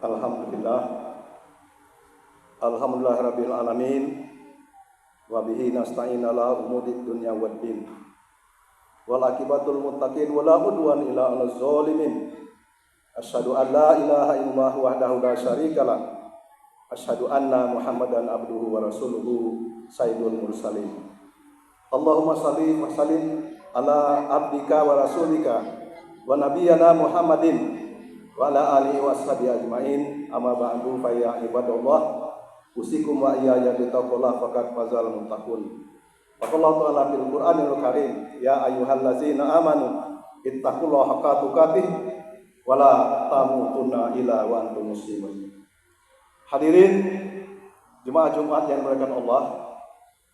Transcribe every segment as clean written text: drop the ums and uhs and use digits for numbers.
Alhamdulillah. Alhamdulillahirabbil alamin. Wa bihi nasta'in ala umuri dunya waddin. Wal akibatul muttaqin wala udwan illa 'alal zalimin. Asyhadu an la ilaha illallah wahdahu la syarikalah. Asyhadu anna Muhammadan abduhu wa rasuluhu sayyidul mursalin. Allahumma shalli wa sallim ala abdika wa rasulika wa nabiyyana Muhammadin wa ala alihi washabihi ajmain. Amma ba'du fa ya ibadallah usikum wa iyaya bittaqullah faqad fazal muttaqun. Wa qala ta'ala fil Qur'anil Karim ya ayyuhallazina amanu ittaqullaha haqqa tuqatih wa la tamutunna illa wa antum muslimun. Hadirin jemaah Jumat yang dimuliakan Allah,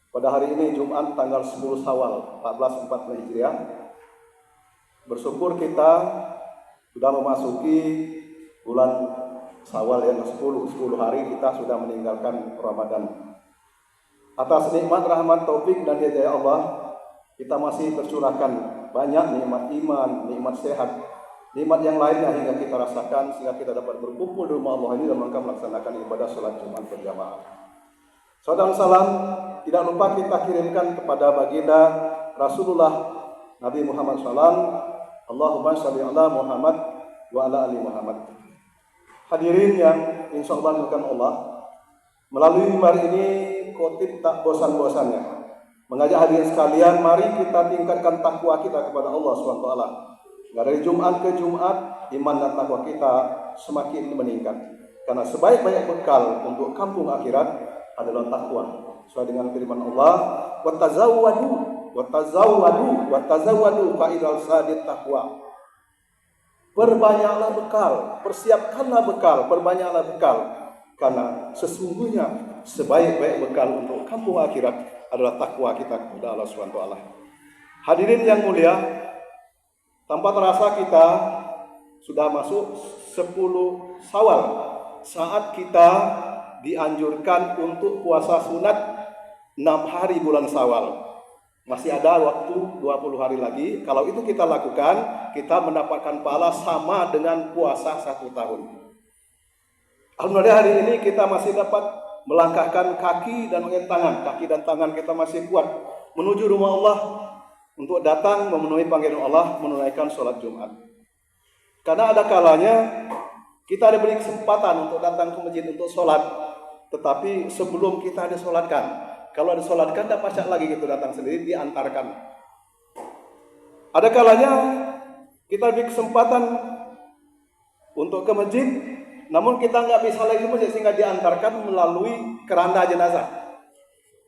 pada hari ini Jumat tanggal 10 Syawal 1444 Hijriah, bersyukur kita sudah memasuki bulan Syawal yang ke-10. 10 hari kita sudah meninggalkan Ramadan. Atas nikmat, rahmat, taufik dan hidayah Allah, kita masih tercurahkan banyak nikmat iman, nikmat sehat, nikmat yang lainnya hingga kita rasakan sehingga kita dapat berkumpul di rumah Allah ini dalam rangka melaksanakan ibadah salat Jumat berjamaah. Salam salam tidak lupa kita kirimkan kepada baginda Rasulullah Nabi Muhammad SAW. Allahumma shalli ala Muhammad wa ala ali Muhammad. Hadirin yang insya Allah dimuliakan Allah, melalui mimbar ini khotib tak bosan-bosannya mengajak hadirin sekalian, mari kita tingkatkan takwa kita kepada Allah SWT. Dari Jumat ke Jumat, iman dan takwa kita semakin meningkat. Karena sebaik-baik bekal untuk kampung akhirat adalah takwa. Sesuai dengan firman Allah, "Watazawwadu fa idzal sadit taqwa." Perbanyaklah bekal, persiapkanlah bekal, perbanyaklah bekal. Karena sesungguhnya sebaik-baik bekal untuk kampung akhirat adalah takwa kita kepada Allah SWT. Hadirin yang mulia, tanpa terasa kita sudah masuk 10 Syawal, saat kita dianjurkan untuk puasa sunat 6 hari bulan Syawal. Masih ada waktu 20 hari lagi. Kalau itu kita lakukan, kita mendapatkan pahala sama dengan puasa 1 tahun. Alhamdulillah hari ini kita masih dapat melangkahkan kaki dan tangan. Kaki dan tangan kita masih kuat menuju rumah Allah untuk datang memenuhi panggilan Allah, menunaikan sholat Jumat. Karena ada kalanya kita diberi kesempatan untuk datang ke masjid untuk sholat, tetapi sebelum kita disolatkan, kalau disolatkan tidak pacak lagi gitu datang sendiri, diantarkan. Ada kalanya kita diberi kesempatan untuk ke masjid, namun kita nggak bisa lagi ke masjid sehingga diantarkan melalui keranda jenazah.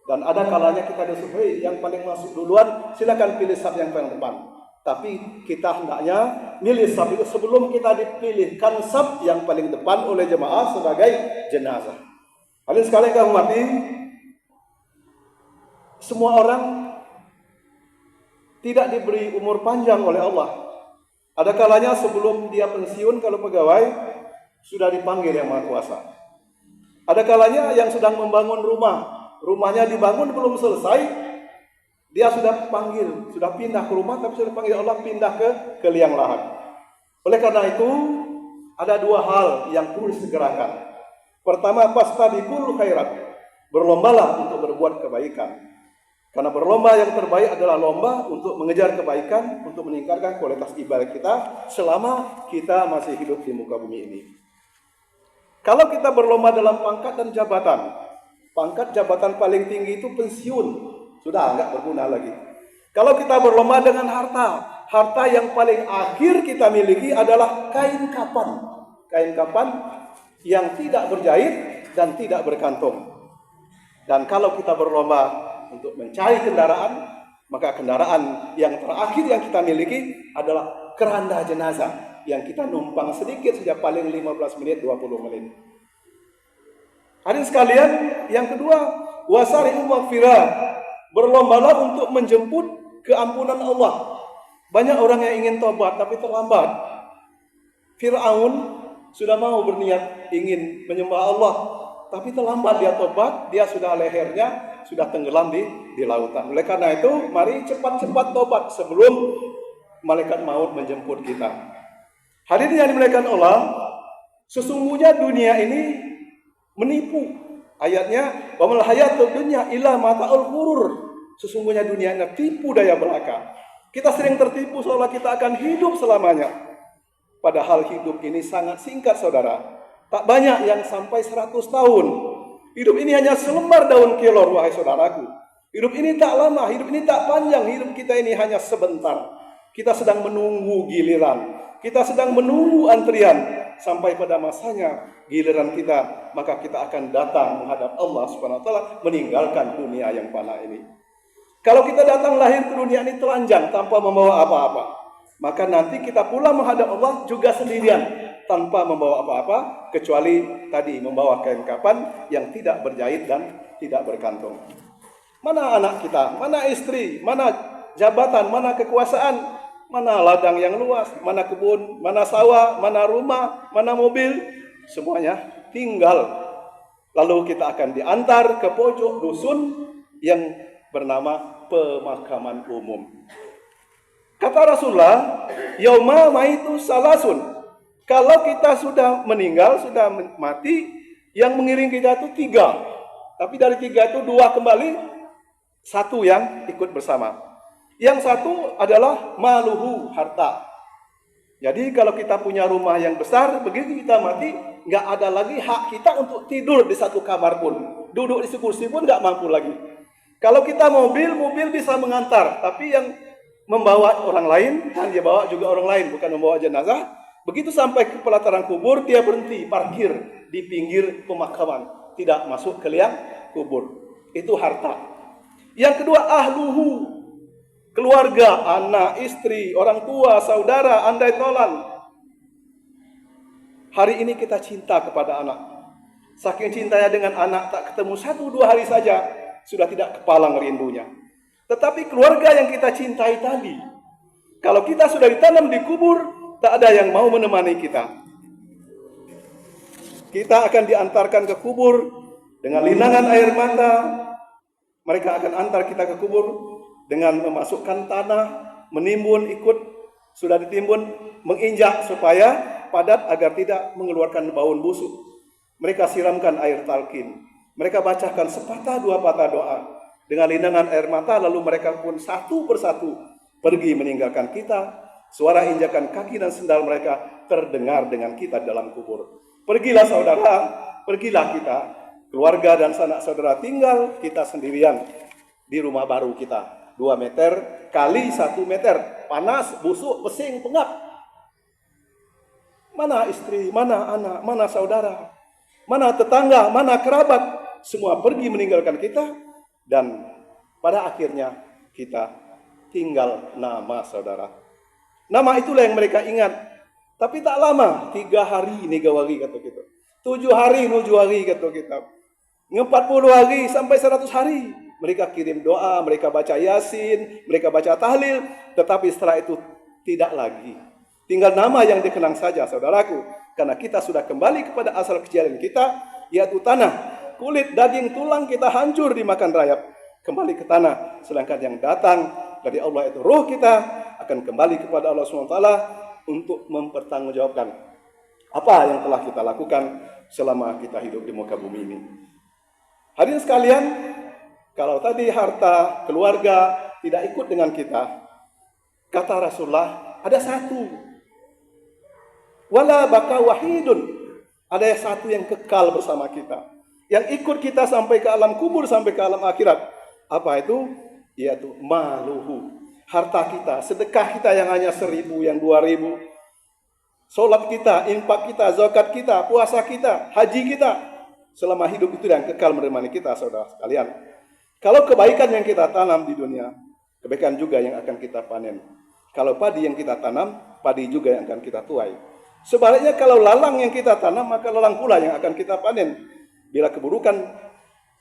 Dan ada kalanya kita disuruh yang paling masuk duluan, silakan pilih saf yang paling depan. Tapi kita hendaknya milih saf itu sebelum kita dipilihkan saf yang paling depan oleh jemaah sebagai jenazah. Hadirin sekalian kami hormati, semua orang tidak diberi umur panjang oleh Allah. Ada kalanya sebelum dia pensiun kalau pegawai sudah dipanggil yang Maha Kuasa. Ada kalanya yang sedang membangun rumahnya dibangun belum selesai, dia sudah panggil, sudah pindah ke rumah tapi sudah panggil Allah pindah ke liang lahat. Oleh karena itu ada 2 hal yang perlu disegerakan. Pertama, fastabiqul khairat, berlombalah untuk berbuat kebaikan. Karena berlomba yang terbaik adalah lomba untuk mengejar kebaikan, untuk meningkatkan kualitas ibadah kita selama kita masih hidup di muka bumi ini. Kalau kita berlomba dalam pangkat dan jabatan, pangkat jabatan paling tinggi itu pensiun, sudah enggak berguna lagi. Kalau kita berlomba dengan harta yang paling akhir kita miliki adalah kain kapan yang tidak berjahit dan tidak berkantung. Dan kalau kita berlomba untuk mencari kendaraan, maka kendaraan yang terakhir yang kita miliki adalah keranda jenazah yang kita numpang sedikit saja, paling 15 menit, 20 menit. Hadirin sekalian, yang kedua, wasari'u maghfirah, berlombalah untuk menjemput keampunan Allah. Banyak orang yang ingin tobat tapi terlambat. Fir'aun sudah mau berniat ingin menyembah Allah, tapi terlambat dia tobat, dia sudah lehernya sudah tenggelam di lautan. Oleh karena itu, mari cepat-cepat tobat sebelum malaikat maut menjemput kita. Hadirin yang dimuliakan Allah, Sesungguhnya dunia ini menipu. Ayatnya, wa mal hayatud dunya illa mata'ul ghurur. Sesungguhnya dunia ini tipu daya belaka. Kita sering tertipu seolah kita akan hidup selamanya. Padahal hidup ini sangat singkat, saudara. Tak banyak yang sampai 100 tahun. Hidup ini hanya selembar daun kelor, wahai saudaraku. Hidup ini tak lama, hidup ini tak panjang. Hidup kita ini hanya sebentar. Kita sedang menunggu giliran. Kita sedang menunggu antrian. Sampai pada masanya giliran kita, maka kita akan datang menghadap Allah Subhanahu wa taala, meninggalkan dunia yang fana ini. Kalau kita datang lahir ke dunia ini telanjang tanpa membawa apa-apa, maka nanti kita pulang menghadap Allah juga sendirian tanpa membawa apa-apa, kecuali tadi membawa kain kapan yang tidak berjahit dan tidak berkantung. Mana anak kita, mana istri, mana jabatan, mana kekuasaan, mana ladang yang luas, mana kebun, mana sawah, mana rumah, mana mobil, semuanya tinggal. Lalu kita akan diantar ke pojok dusun yang bernama pemakaman umum. Kata Rasulullah, yauma maitu salasun. Kalau kita sudah meninggal, sudah mati, yang mengiring kita itu 3. Tapi dari 3 itu 2 kembali, 1 yang ikut bersama. Yang 1 adalah maluhu, harta. Jadi kalau kita punya rumah yang besar, begitu kita mati, nggak ada lagi hak kita untuk tidur di satu kamar pun. Duduk di kursi pun nggak mampu lagi. Kalau kita mobil bisa mengantar. Tapi yang membawa orang lain, kan dia bawa juga orang lain, bukan membawa jenazah. Begitu sampai ke pelataran kubur, dia berhenti, parkir di pinggir pemakaman. Tidak masuk ke liang kubur. Itu harta. Yang kedua, ahluhu. Keluarga, anak, istri, orang tua, saudara, andai tolan. Hari ini kita cinta kepada anak. Saking cintanya dengan anak, tak ketemu 1-2 hari saja, sudah tidak kepalang rindunya. Tetapi keluarga yang kita cintai tadi, kalau kita sudah ditanam di kubur, tak ada yang mau menemani kita. Kita akan diantarkan ke kubur dengan linangan air mata. Mereka akan antar kita ke kubur dengan memasukkan tanah, menimbun, ikut sudah ditimbun, menginjak supaya padat agar tidak mengeluarkan bau busuk. Mereka siramkan air talqin. Mereka bacakan sepatah 2 patah doa dengan linangan air mata, lalu mereka pun satu persatu pergi meninggalkan kita. Suara injakan kaki dan sendal mereka terdengar dengan kita dalam kubur. Pergilah saudara, pergilah kita. Keluarga dan sanak saudara tinggal, kita sendirian di rumah baru kita. 2 meter kali 1 meter, panas, busuk, pesing, pengap. Mana istri, mana anak, mana saudara, mana tetangga, mana kerabat, semua pergi meninggalkan kita. Dan pada akhirnya kita tinggal nama, saudara. Nama itulah yang mereka ingat. Tapi tak lama, 3 hari negawari kata kita, 7 hari nujuari kata kita, 40 hari sampai 100 hari. Mereka kirim doa, mereka baca Yasin, mereka baca tahlil, tetapi setelah itu tidak lagi. Tinggal nama yang dikenang saja, saudaraku. Karena kita sudah kembali kepada asal kejadian kita, yaitu tanah. Kulit, daging, tulang kita hancur dimakan rayap. Kembali ke tanah. Sedangkan yang datang dari Allah itu roh kita akan kembali kepada Allah SWT untuk mempertanggungjawabkan apa yang telah kita lakukan selama kita hidup di muka bumi ini. Hadirin sekalian, kalau tadi harta, keluarga tidak ikut dengan kita, kata Rasulullah, ada 1. Wala baka wahidun. Ada 1 yang kekal bersama kita, yang ikut kita sampai ke alam kubur, sampai ke alam akhirat. Apa itu? Yaitu maluhu. Harta kita, sedekah kita yang hanya 1.000, yang 2.000. Solat kita, infak kita, zakat kita, puasa kita, haji kita. Selama hidup itu yang kekal menemani kita, saudara sekalian. Kalau kebaikan yang kita tanam di dunia, kebaikan juga yang akan kita panen. Kalau padi yang kita tanam, padi juga yang akan kita tuai. Sebaliknya kalau lalang yang kita tanam, maka lalang pula yang akan kita panen. Bila keburukan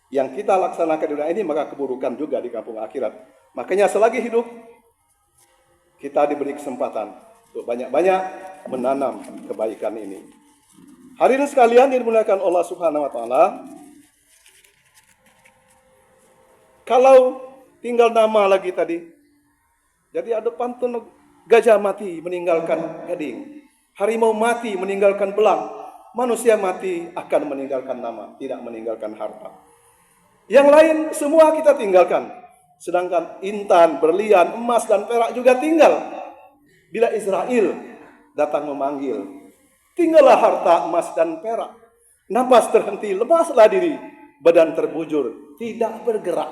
yang kita laksanakan di dunia ini, maka keburukan juga di kampung akhirat. Makanya selagi hidup, kita diberi kesempatan untuk banyak-banyak menanam kebaikan ini. Hadirin sekalian yang dimuliakan Allah Subhanahu wa taala, kalau tinggal nama lagi tadi. Jadi ada pantun, gajah mati meninggalkan gading, harimau mati meninggalkan belang. Manusia mati akan meninggalkan nama, tidak meninggalkan harta. Yang lain semua kita tinggalkan. Sedangkan intan, berlian, emas, dan perak juga tinggal. Bila Israel datang memanggil, tinggallah harta, emas, dan perak. Napas terhenti, lepaslah diri. Badan terbujur, tidak bergerak.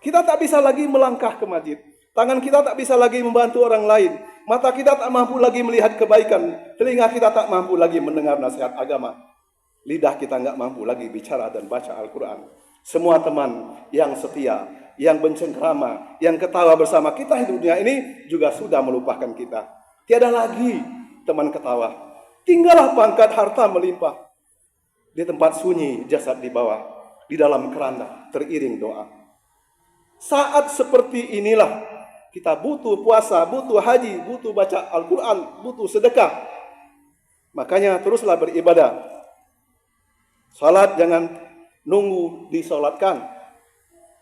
Kita tak bisa lagi melangkah ke masjid. Tangan kita tak bisa lagi membantu orang lain. Mata kita tak mampu lagi melihat kebaikan. Telinga kita tak mampu lagi mendengar nasihat agama. Lidah kita nggak mampu lagi bicara dan baca Al-Quran. Semua teman yang setia, yang bencengkrama, yang ketawa bersama kita di dunia ini juga sudah melupakan kita. Tiada lagi teman ketawa. Tinggallah pangkat harta melimpah. Di tempat sunyi jasad di bawah. Di dalam keranda teriring doa. Saat seperti inilah kita butuh puasa, butuh haji, butuh baca Al-Quran, butuh sedekah. Makanya teruslah beribadah. Salat jangan nunggu disolatkan.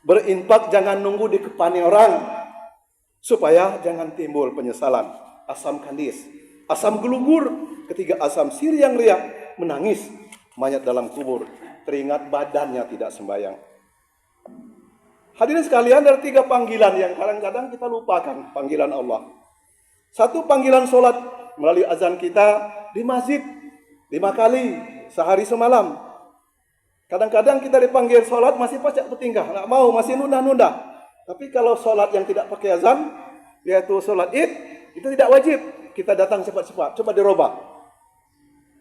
Berinfak jangan nunggu dikepani orang. Supaya jangan timbul penyesalan. Asam kandis, asam gelugur. Ketika asam sirih yang riak menangis. Mayat dalam kubur. Teringat badannya tidak sembahyang. Hadirin sekalian, ada 3 panggilan yang kadang-kadang kita lupakan. Panggilan Allah. 1, panggilan solat melalui azan kita di masjid 5 kali sehari semalam. Kadang-kadang kita dipanggil solat masih pacak bertingkah, nggak mau, masih nunda-nunda. Tapi kalau solat yang tidak pakai azan, yaitu solat Id, itu tidak wajib. Kita datang cepat-cepat, coba dirubah.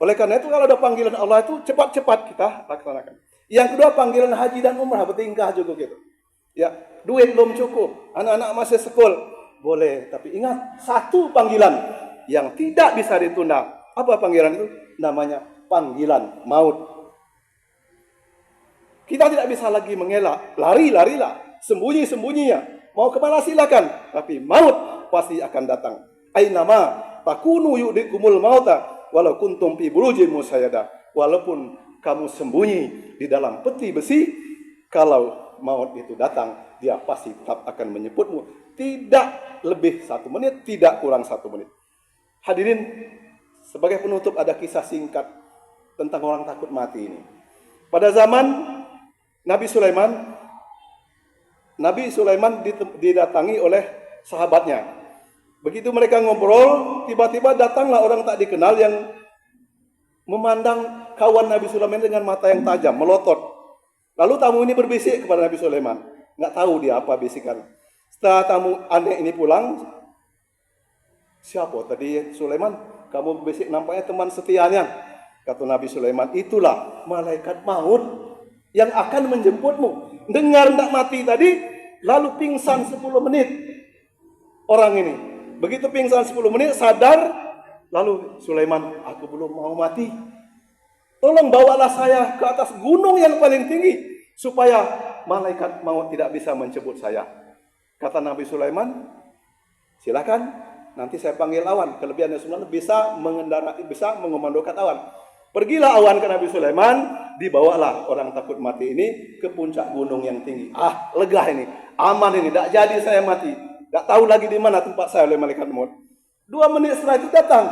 Oleh karena itu kalau ada panggilan Allah itu cepat-cepat kita laksanakan. Yang kedua, panggilan haji dan umrah bertingkah juga gitu. Ya, duit belum cukup, anak-anak masih sekolah, boleh. Tapi ingat, 1 panggilan yang tidak bisa ditunda. Apa panggilan itu? Namanya panggilan maut. Kita tidak bisa lagi mengelak, larilah, sembunyi-sembunyinya. Mau kemana silakan, tapi maut pasti akan datang. Ainama takunu yu'dikumul mauta walau kuntum fi burujin musyayyada. Walaupun kamu sembunyi di dalam peti besi, kalau maut itu datang, dia pasti tetap akan menyebutmu. Tidak lebih 1 menit, tidak kurang 1 menit. Hadirin, sebagai penutup ada kisah singkat tentang orang takut mati ini. Pada zaman Nabi Sulaiman didatangi oleh sahabatnya. Begitu mereka ngobrol, tiba-tiba datanglah orang tak dikenal yang memandang kawan Nabi Sulaiman dengan mata yang tajam, melotot. Lalu tamu ini berbisik kepada Nabi Sulaiman. Nggak tahu dia apa bisikan. Setelah tamu aneh ini pulang, siapa tadi Sulaiman? Kamu berbisik, nampaknya teman setianya. Kata Nabi Sulaiman, itulah malaikat maut yang akan menjemputmu. Dengar nggak mati tadi, lalu pingsan 10 menit. Orang ini. Begitu pingsan 10 menit, sadar. Lalu Sulaiman, aku belum mau mati. Tolong bawalah saya ke atas gunung yang paling tinggi. Supaya malaikat maut tidak bisa menjemput saya. Kata Nabi Sulaiman, silakan. Nanti saya panggil awan. Kelebihan Nabi Sulaiman bisa mengomandokan awan. Pergilah awan ke Nabi Sulaiman. Dibawalah orang takut mati ini ke puncak gunung yang tinggi. Lega ini. Aman ini. Tak jadi saya mati. Tak tahu lagi di mana tempat saya oleh malaikat maut. 2 menit setelah itu datang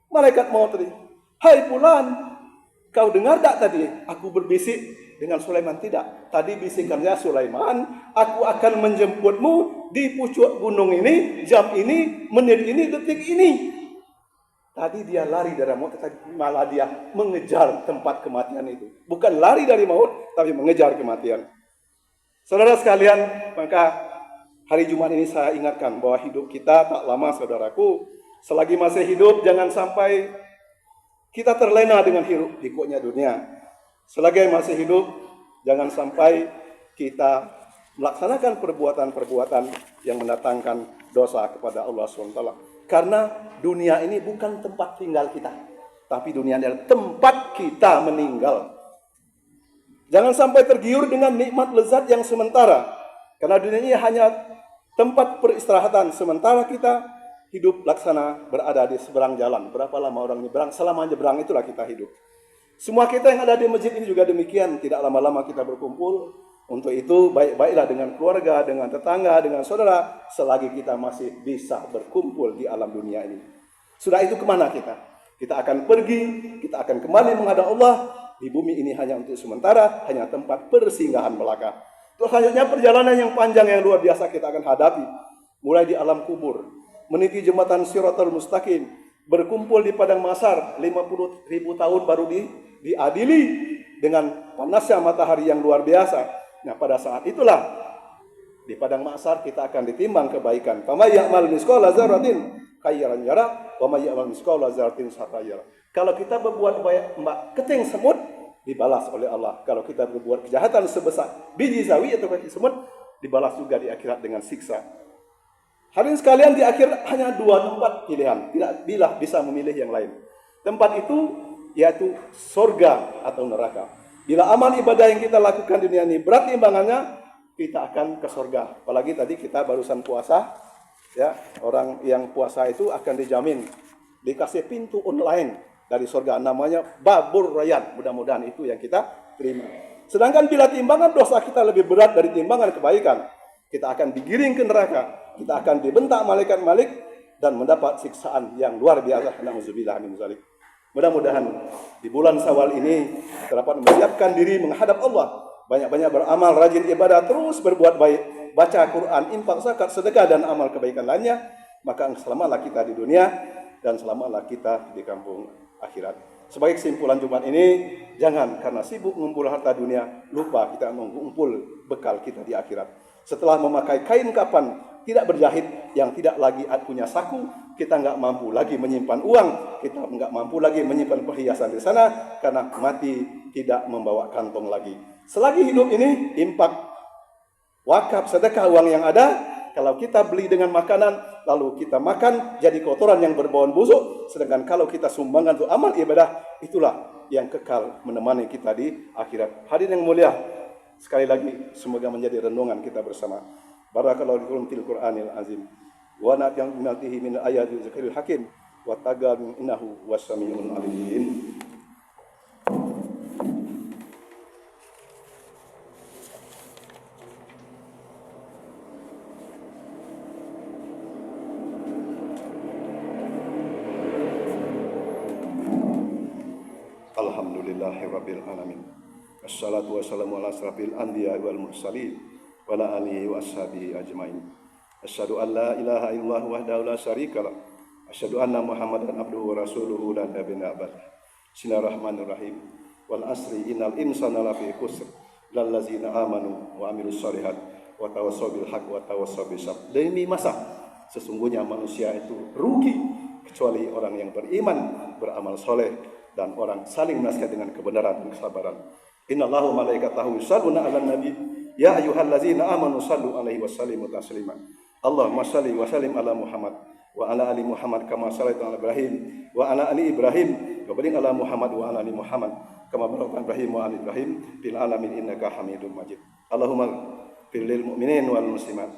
malaikat maut tadi. Hai fulan, kau dengar tak tadi aku berbisik dengan Sulaiman? Tidak. Tadi bisikannya Sulaiman, aku akan menjemputmu di puncak gunung ini, jam ini, menit ini, detik ini. Tadi dia lari dari maut, tetapi malah dia mengejar tempat kematian itu. Bukan lari dari maut, tapi mengejar kematian. Saudara sekalian, maka hari Jumat ini saya ingatkan bahwa hidup kita tak lama, saudaraku. Selagi masih hidup, jangan sampai kita terlena dengan hiruk pikuknya dunia. Selagi masih hidup, jangan sampai kita melaksanakan perbuatan-perbuatan yang mendatangkan dosa kepada Allah SWT. Karena dunia ini bukan tempat tinggal kita, tapi dunia ini adalah tempat kita meninggal. Jangan sampai tergiur dengan nikmat lezat yang sementara. Karena dunia ini hanya tempat peristirahatan sementara. Kita hidup laksana berada di seberang jalan. Berapa lama orang nyebrang? Selama nyebrang itulah kita hidup. Semua kita yang ada di masjid ini juga demikian. Tidak lama-lama kita berkumpul. Untuk itu baik-baiklah dengan keluarga, dengan tetangga, dengan saudara. Selagi kita masih bisa berkumpul di alam dunia ini. Sudah itu kemana kita? Kita akan pergi, kita akan kembali menghadap Allah. Di bumi ini hanya untuk sementara, hanya tempat persinggahan belaka. Terus selanjutnya perjalanan yang panjang yang luar biasa kita akan hadapi. Mulai di alam kubur, meniti jembatan Siratal Mustaqim, berkumpul di padang mahsyar 50.000 tahun baru diadili dengan panasnya matahari yang luar biasa. Nah, pada saat itulah di padang mahsyar kita akan ditimbang kebaikan. Faman ya'mal mithqala dzarratin khairan yara, wa may ya'mal mithqala dzarratin syarran yara. Kalau kita berbuat baik keting semut, dibalas oleh Allah. Kalau kita berbuat kejahatan sebesar biji sawi atau kaki semut, dibalas juga di akhirat dengan siksa. Hadirin sekalian, di akhir hanya 2 tempat pilihan, tidak bila bisa memilih yang lain. Tempat itu yaitu surga atau neraka. Bila amal ibadah yang kita lakukan di dunia ini berat timbangannya, kita akan ke surga. Apalagi tadi kita barusan puasa, ya, orang yang puasa itu akan dijamin dikasih pintu online dari surga, namanya Babur Rayyan. Mudah-mudahan itu yang kita terima. Sedangkan bila timbangan dosa kita lebih berat dari timbangan kebaikan, kita akan digiring ke neraka. Kita akan dibentak malaikat-malik dan mendapat siksaan yang luar biasa. Nauzubillah min dzalik. Mudah-mudahan di bulan Syawal ini kita dapat mempersiapkan diri menghadap Allah. Banyak-banyak beramal, rajin ibadah, terus berbuat baik, baca Quran, infak, zakat, sedekah dan amal kebaikan lainnya. Maka selamatlah kita di dunia dan selamatlah kita di kampung akhirat. Sebagai kesimpulan Jumat ini, jangan karena sibuk mengumpul harta dunia, lupa kita mengumpul bekal kita di akhirat. Setelah memakai kain kapan tidak berjahit, yang tidak lagi punya saku, kita nggak mampu lagi menyimpan uang, kita nggak mampu lagi menyimpan perhiasan di sana, karena mati tidak membawa kantong lagi. Selagi hidup ini, infak, wakaf, sedekah uang yang ada, kalau kita beli dengan makanan, lalu kita makan jadi kotoran yang berbau busuk, sedangkan kalau kita sumbangkan untuk amal ibadah, itulah yang kekal menemani kita di akhirat. Hadirin yang mulia, sekali lagi semoga menjadi renungan kita bersama. Barakallahu fikum fil Qur'anil azim. Wa na'am minatihi min ayatil zikril hakim wa tagam innahu wasamiul alim. Alhamdulillahirabbil alamin. Assalatu wassalamu ala asrafil anbiya wal mursalin wa ala alihi wa ashabihi ajmain. Asyhadu an la ilaha illallah wahdahu la syarika lah. Asyhadu anna Muhammadan abduhu wa rasuluhu la nabiyya ba'da. Bismillahirrahmanirrahim. Wal asri innal insana lafi khusr illal ladzina amanu wa amilus shalihat wa tawassaw bil haqq wa tawassaw bis sabr. Demi masa sesungguhnya manusia itu rugi kecuali orang yang beriman, beramal soleh, dan orang saling menasihat dengan kebenaran dan kesabaran. Innallaha wa malaikatahu yusholluna 'alan nabi ya ayyuhallazina amanu shallu 'alaihi wa sallimu taslima. Allahumma shalli wa sallim ala Muhammad wa ala ali Muhammad kama shallaita ala Ibrahim wa ala ali Ibrahim wa barik ala Muhammad wa ala ali Muhammad kama barakta Ibrahim wa ala Ibrahim fil alamin innaka Hamidum Majid. Allahumma fil lil mu'minin wal muslimat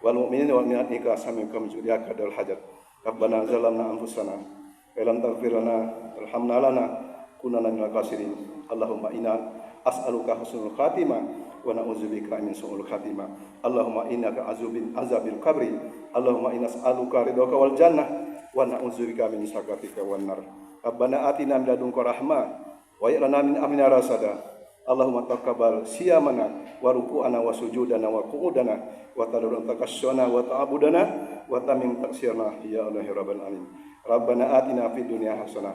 wal mu'minin wal mu'minat ika samikum juriyaka dal hajat. Rabbana zalamna anfusana wa lam taghfir lana warhamna lana kunana minal khasirin. Allahumma inna as'aluka husnul khatimah wa na'udzubika min su'ul khatimah. Allahumma innaka azabil qabri. Allahumma inna as'aluka ridhaka wal jannah wa na'udzubika min sakatika wan nar. Rabbana atina min ladunka rahmah wa hab lana min amrina rasada. Allahumma taqabbal siyamana wa ruku'ana wa sujudana wa qu'udana wa tadarrun takasyana wa ta'abudana wa tamim taksirna ya Allah ya rabbal alamin. Rabbana atina fid dunya hasanah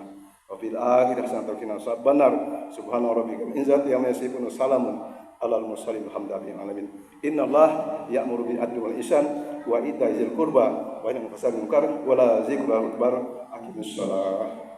wa fil akhirati hasanatan wa qina adzabannar. Subhana rabbika rabbil izzati amma yasifun wa salamun alal mursalin walhamdulillahi alamin. Innallaha ya'muru bil adli wal ihsan wa ita'i dzil qurba wa yanha 'anil fahsya'i wal munkar wa la dzikrullahi akbar. Aqimissalah.